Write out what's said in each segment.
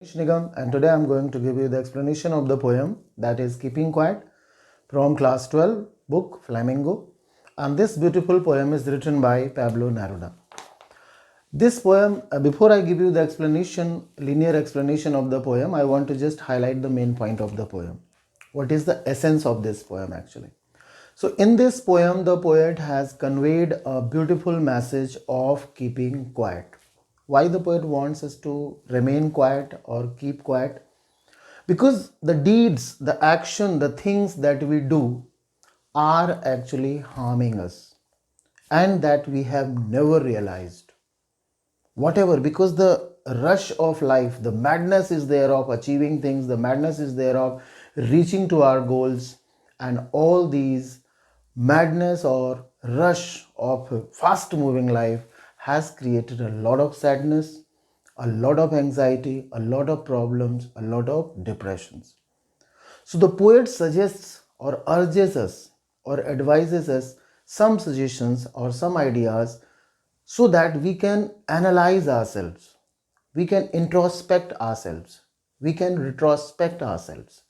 Nigam, and today I'm going to give you the explanation of the poem that is Keeping Quiet from class 12 book Flamingo. And this beautiful poem is written by Pablo Neruda. This poem, before I give you the linear explanation of the poem, I want to just highlight the main point of the poem. What is the essence of this poem actually? So in this poem, the poet has conveyed a beautiful message of keeping quiet. Why the poet wants us to remain quiet or keep quiet? Because the deeds, the action, the things that we do are actually harming us and that we have never realized. Whatever, because the rush of life, the madness is there of achieving things, the madness is there of reaching to our goals, and all these madness or rush of fast moving life has created a lot of sadness, a lot of anxiety, a lot of problems, a lot of depressions. So the poet suggests or urges us or advises us some suggestions or some ideas so that we can analyze ourselves, we can introspect ourselves, we can retrospect ourselves,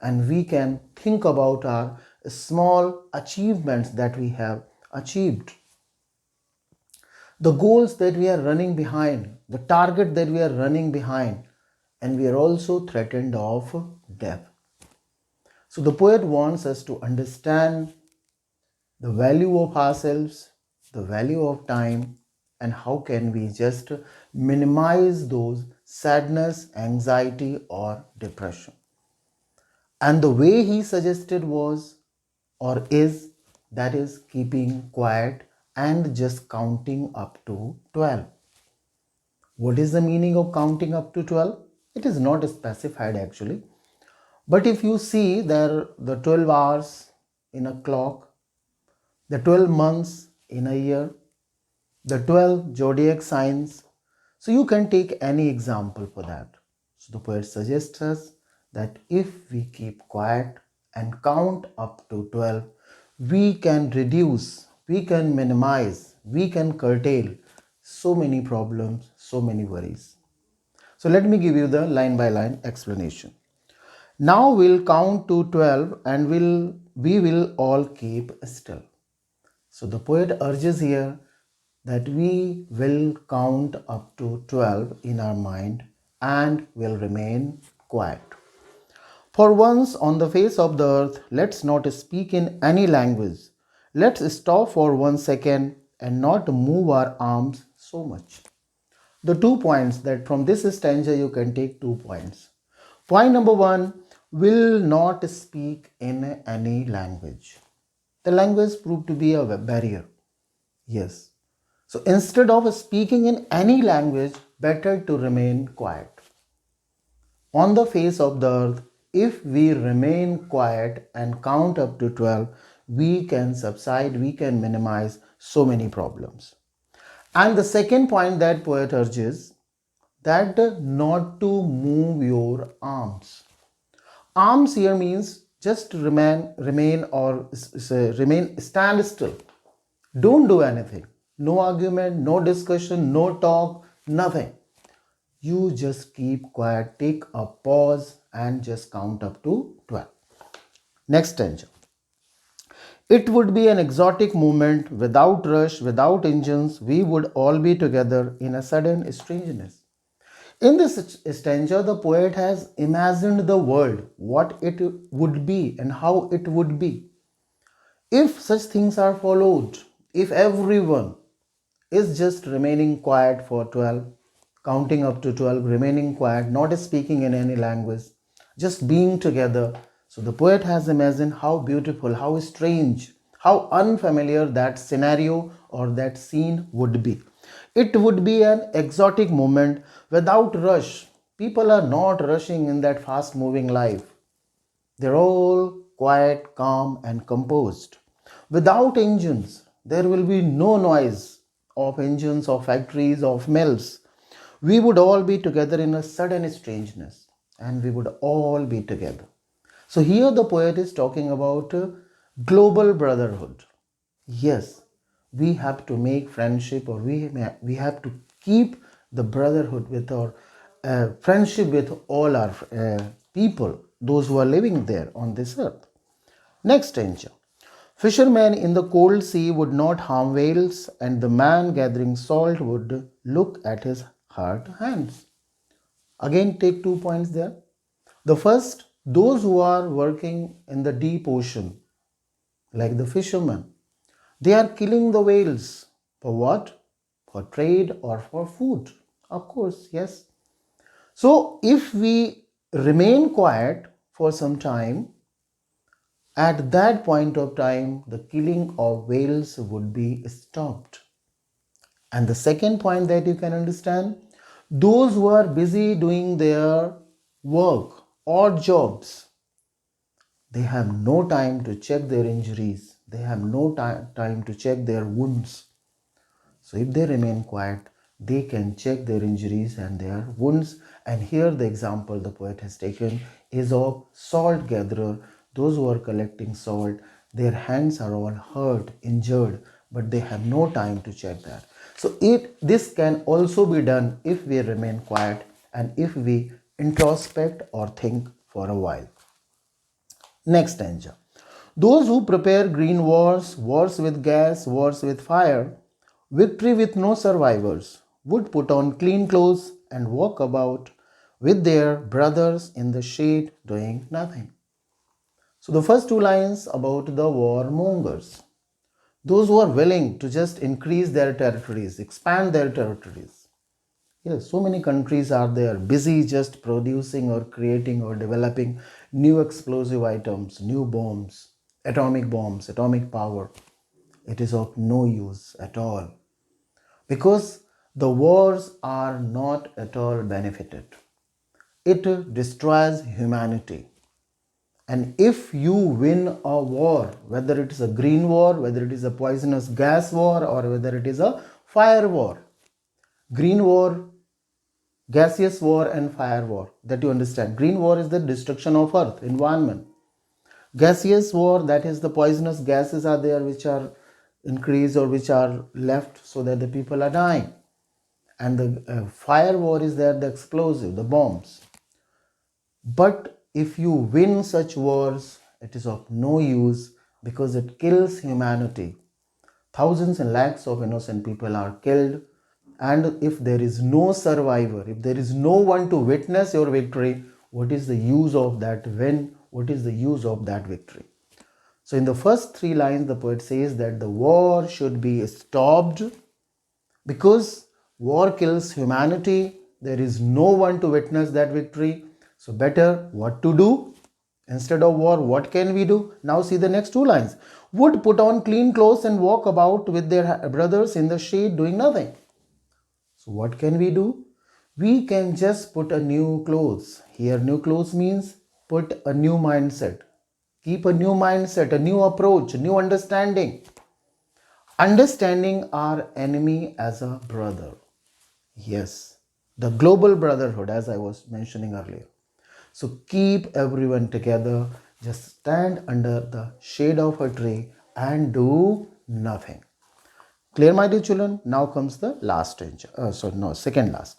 and we can think about our small achievements that we have achieved, the goals that we are running behind, the target that we are running behind, and we are also threatened of death. So the poet wants us to understand the value of ourselves, the value of time, and how can we just minimize those sadness, anxiety, or depression. And the way he suggested was or is that is keeping quiet and just counting up to 12. What is the meaning of counting up to 12? It is not specified actually. But if you see there the 12 hours in a clock, the 12 months in a year, the 12 zodiac signs. So you can take any example for that. So the poet suggests us that if we keep quiet and count up to 12, we can reduce, we can minimize, we can curtail so many problems, so many worries. So let me give you the line by line explanation. Now we'll count to 12 and we will all keep still. So the poet urges here that we will count up to 12 in our mind and will remain quiet. For once on the face of the earth, let's not speak in any language. Let's stop for 1 second and not move our arms so much. The 2 points that from this stanza you can take 2 points. Point number 1, will not speak in any language. The language proved to be a barrier. Yes. So instead of speaking in any language, better to remain quiet. On the face of the earth, if we remain quiet and count up to 12, we can subside, we can minimize so many problems. And the second point that poet urges, that not to move your arms. Arms here means just remain stand still. Don't do anything. No argument, no discussion, no talk, nothing. You just keep quiet, take a pause and just count up to 12. Next stanza. It would be an exotic moment without rush, without engines. We would all be together in a sudden strangeness. In this stanza, the poet has imagined the world, what it would be and how it would be. If such things are followed, if everyone is just remaining quiet for 12, counting up to 12, remaining quiet, not speaking in any language, just being together. So the poet has imagined how beautiful, how strange, how unfamiliar that scenario or that scene would be. It would be an exotic moment without rush. People are not rushing in that fast moving life. They're all quiet, calm, and composed. Without engines, there will be no noise of engines, of factories, of mills. We would all be together in a sudden strangeness, and we would all be together. So, here the poet is talking about global brotherhood. Yes, we have to make friendship, or we have to keep the brotherhood with our friendship with all our people, those who are living there on this earth. Next stanza. Fishermen in the cold sea would not harm whales, and the man gathering salt would look at his hurt hands. Again, take 2 points there. The first, those who are working in the deep ocean, like the fishermen, they are killing the whales. For what? For trade or for food? Of course, yes. So, if we remain quiet for some time, at that point of time, the killing of whales would be stopped. And the second point that you can understand, those who are busy doing their work or jobs, they have no time to check their injuries. They have no time to check their wounds. So if they remain quiet, they can check their injuries and their wounds. And here the example the poet has taken is of salt gatherer. Those who are collecting salt, their hands are all hurt, injured, but they have no time to check that. So this can also be done if we remain quiet and if we introspect or think for a while. Next stanza. Those who prepare green wars, wars with gas, wars with fire, victory with no survivors, would put on clean clothes and walk about with their brothers in the shade doing nothing. So the first two lines about the warmongers, those who are willing to just increase their territories, expand their territories. Yes, so many countries are there busy just producing or creating or developing new explosive items, new bombs, atomic power. It is of no use at all because the wars are not at all benefited. It destroys humanity. And if you win a war, whether it is a green war, whether it is a poisonous gas war, or whether it is a fire war, green war, gaseous war and fire war, that you understand. Green war is the destruction of earth, environment. Gaseous war, that is the poisonous gases are there which are increased or which are left so that the people are dying. And the fire war is there, the explosive, the bombs. But if you win such wars, it is of no use because it kills humanity. Thousands and lakhs of innocent people are killed. And if there is no survivor, if there is no one to witness your victory, what is the use of that win? What is the use of that victory? So in the first three lines, the poet says that the war should be stopped because war kills humanity. There is no one to witness that victory. So better what to do? Instead of war, what can we do? Now see the next two lines. Would put on clean clothes and walk about with their brothers in the shade doing nothing. So what can we do? We can just put a new clothes. Here new clothes means put a new mindset. Keep a new mindset, a new approach, a new understanding. Understanding our enemy as a brother. Yes, the global brotherhood as I was mentioning earlier. So keep everyone together. Just stand under the shade of a tree and do nothing. Clear, my dear children? Now comes the last stage. Second last.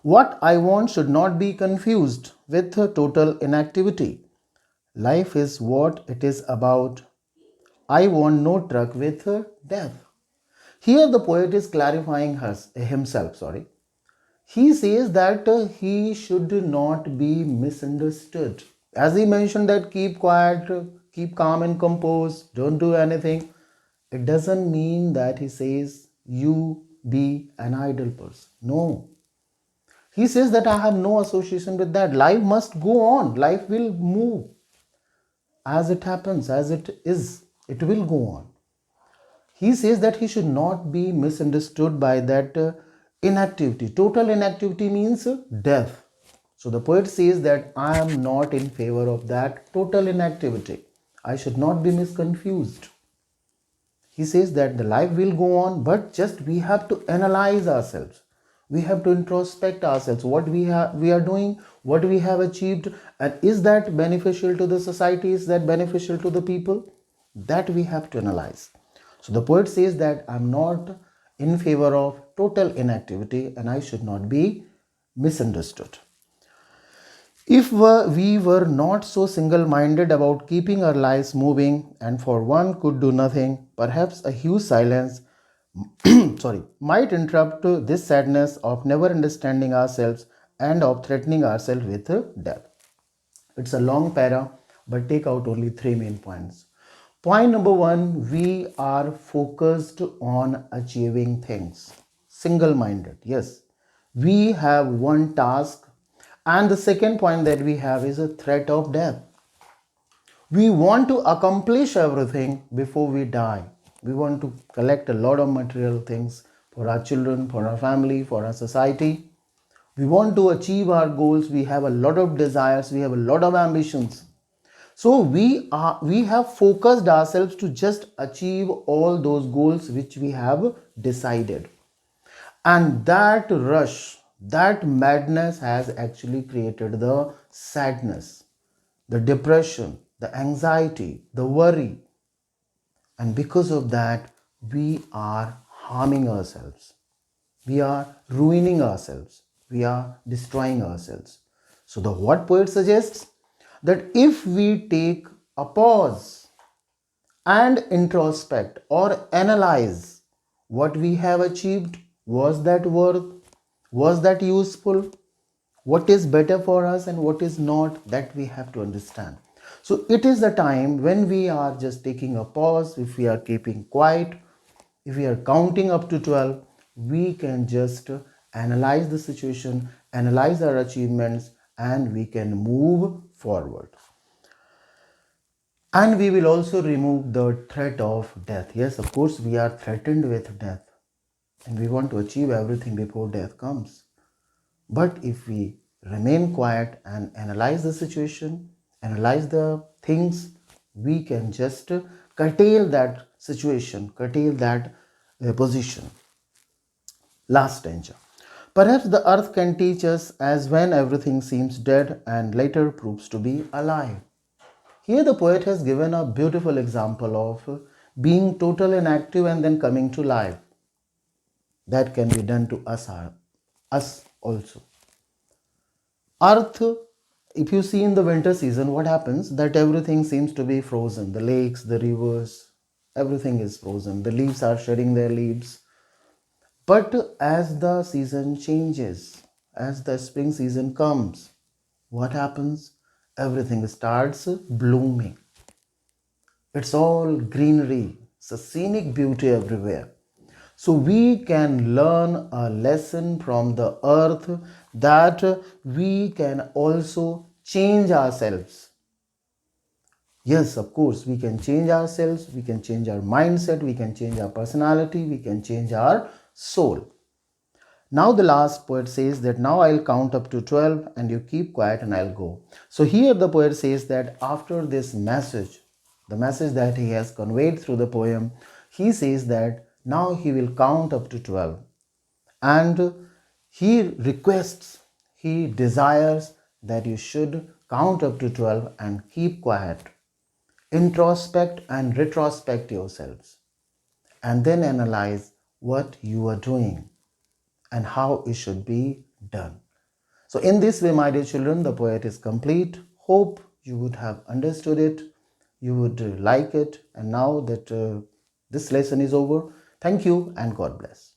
What I want should not be confused with total inactivity. Life is what it is about. I want no truck with death. Here the poet is clarifying himself. He says that he should not be misunderstood. As he mentioned that keep quiet, keep calm and composed, don't do anything. It doesn't mean that he says you be an idle person. No. He says that I have no association with that. Life must go on. Life will move. As it happens, as it is, it will go on. He says that he should not be misunderstood by that inactivity. Total inactivity means death. So the poet says that I am not in favor of that total inactivity. I should not be misconfused. He says that the life will go on, but just we have to analyze ourselves. We have to introspect ourselves, what we are doing, what we have achieved, and is that beneficial to the society, is that beneficial to the people? That we have to analyze. So the poet says that I'm not in favor of total inactivity and I should not be misunderstood. If we were not so single minded about keeping our lives moving and for one could do nothing, perhaps a huge silence might interrupt this sadness of never understanding ourselves and of threatening ourselves with death. It's a long para, but take out only three main points. Point number one, we are focused on achieving things. Single minded, yes. We have one task, and the second point that we have is a threat of death. We want to accomplish everything before we die. We want to collect a lot of material things for our children, for our family, for our society. We want to achieve our goals. We have a lot of desires. We have a lot of ambitions. So we have focused ourselves to just achieve all those goals which we have decided. And that rush, that madness has actually created the sadness, the depression, the anxiety, the worry. And because of that, we are harming ourselves. We are ruining ourselves. We are destroying ourselves. So the what poet suggests that if we take a pause and introspect or analyze what we have achieved, was that worth, was that useful, what is better for us and what is not, that we have to understand. So it is the time when we are just taking a pause, if we are keeping quiet, if we are counting up to 12, we can just analyze the situation, analyze our achievements, and we can move forward. And we will also remove the threat of death. Yes, of course, we are threatened with death and we want to achieve everything before death comes. But if we remain quiet and analyze the situation, analyze the things, we can just curtail that situation, curtail that position. Last danger. Perhaps the earth can teach us as when everything seems dead and later proves to be alive. Here the poet has given a beautiful example of being total inactive and then coming to life. That can be done to us also. Earth, if you see in the winter season, what happens? That everything seems to be frozen. The lakes, the rivers, everything is frozen. The leaves are shedding their leaves. But as the season changes, as the spring season comes, what happens? Everything starts blooming. It's all greenery. It's a scenic beauty everywhere. So we can learn a lesson from the earth that we can also change ourselves. Yes, of course, we can change ourselves, we can change our mindset, we can change our personality, we can change our soul. Now the last poet says that now I'll count up to 12 and you keep quiet and I'll go. So here the poet says that after this message, the message that he has conveyed through the poem, he says that now he will count up to 12. And he requests, he desires that you should count up to 12 and keep quiet. Introspect and retrospect yourselves. And then analyze what you are doing and how it should be done. So in this way, my dear children, the poet is complete. Hope you would have understood it, you would like it. And now that this lesson is over, thank you and God bless.